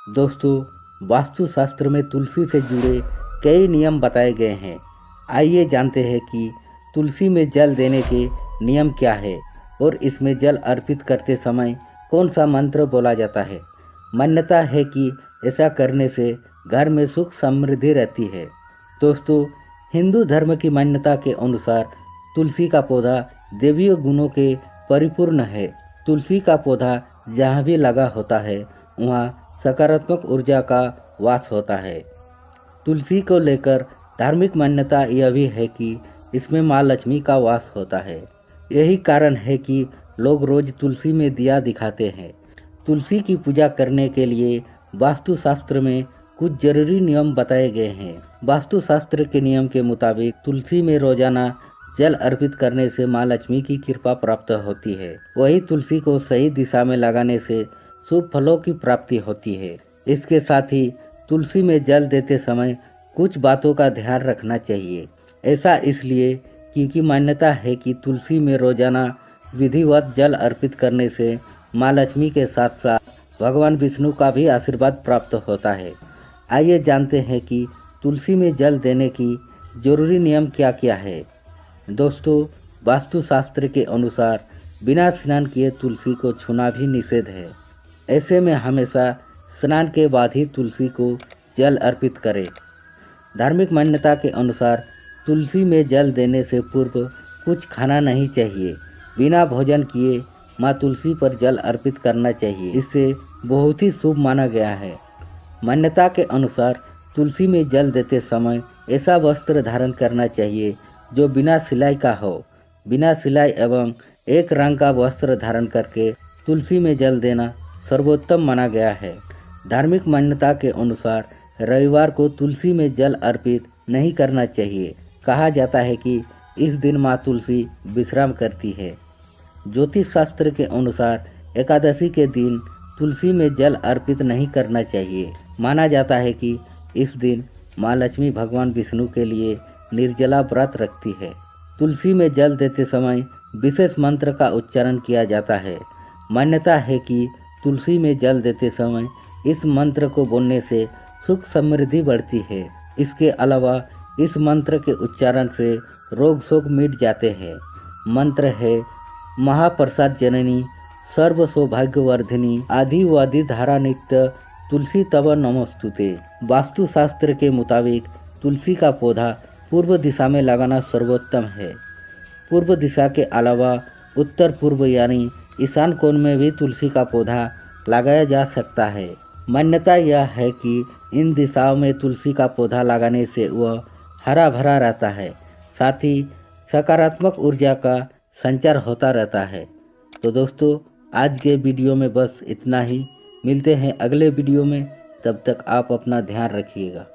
दोस्तों, वास्तुशास्त्र में तुलसी से जुड़े कई नियम बताए गए हैं। आइए जानते हैं कि तुलसी में जल देने के नियम क्या है और इसमें जल अर्पित करते समय कौन सा मंत्र बोला जाता है। मान्यता है कि ऐसा करने से घर में सुख समृद्धि रहती है। दोस्तों, हिंदू धर्म की मान्यता के अनुसार तुलसी का पौधा देवीय गुणों के परिपूर्ण है। तुलसी का पौधा जहाँ भी लगा होता है वहाँ सकारात्मक ऊर्जा का वास होता है। तुलसी को लेकर धार्मिक मान्यता यह भी है कि इसमें माँ लक्ष्मी का वास होता है। यही कारण है कि लोग रोज तुलसी में दिया दिखाते हैं। तुलसी की पूजा करने के लिए वास्तुशास्त्र में कुछ जरूरी नियम बताए गए हैं। वास्तुशास्त्र के नियम के मुताबिक तुलसी में रोजाना जल अर्पित करने से माँ लक्ष्मी की कृपा प्राप्त होती है। वही तुलसी को सही दिशा में लगाने से शुभ फलों की प्राप्ति होती है। इसके साथ ही तुलसी में जल देते समय कुछ बातों का ध्यान रखना चाहिए। ऐसा इसलिए क्योंकि मान्यता है कि तुलसी में रोजाना विधिवत जल अर्पित करने से माँ लक्ष्मी के साथ साथ भगवान विष्णु का भी आशीर्वाद प्राप्त होता है। आइए जानते हैं कि तुलसी में जल देने की जरूरी नियम क्या क्या है। दोस्तों, वास्तुशास्त्र के अनुसार बिना स्नान किए तुलसी को छूना भी निषेध है। ऐसे में हमेशा स्नान के बाद ही तुलसी को जल अर्पित करें। धार्मिक मान्यता के अनुसार तुलसी में जल देने से पूर्व कुछ खाना नहीं चाहिए। बिना भोजन किए माँ तुलसी पर जल अर्पित करना चाहिए। इससे बहुत ही शुभ माना गया है। मान्यता के अनुसार तुलसी में जल देते समय ऐसा वस्त्र धारण करना चाहिए जो बिना सिलाई का हो। बिना सिलाई एवं एक रंग का वस्त्र धारण करके तुलसी में जल देना सर्वोत्तम माना गया है। धार्मिक मान्यता के अनुसार रविवार को तुलसी में जल अर्पित नहीं करना चाहिए। कहा जाता है कि इस दिन माँ तुलसी विश्राम करती है। ज्योतिष शास्त्र के अनुसार एकादशी के दिन तुलसी में जल अर्पित नहीं करना चाहिए। माना जाता है कि इस दिन माँ लक्ष्मी भगवान विष्णु के लिए निर्जला व्रत रखती है। तुलसी में जल देते समय विशेष मंत्र का उच्चारण किया जाता है। मान्यता है कि तुलसी में जल देते समय इस मंत्र को बोलने से सुख समृद्धि बढ़ती है। इसके अलावा इस मंत्र के उच्चारण से रोग शोक मिट जाते हैं। मंत्र है महाप्रसाद जननी सर्व सौभाग्यवर्धिनी आदिवादी धारा नित्य तुलसी तव नमस्तुते। वास्तुशास्त्र के मुताबिक तुलसी का पौधा पूर्व दिशा में लगाना सर्वोत्तम है। पूर्व दिशा के अलावा उत्तर पूर्व यानी ईशान कोण में भी तुलसी का पौधा लगाया जा सकता है। मान्यता यह है कि इन दिशाओं में तुलसी का पौधा लगाने से वह हरा भरा रहता है, साथ ही सकारात्मक ऊर्जा का संचार होता रहता है। तो दोस्तों, आज के वीडियो में बस इतना ही। मिलते हैं अगले वीडियो में। तब तक आप अपना ध्यान रखिएगा।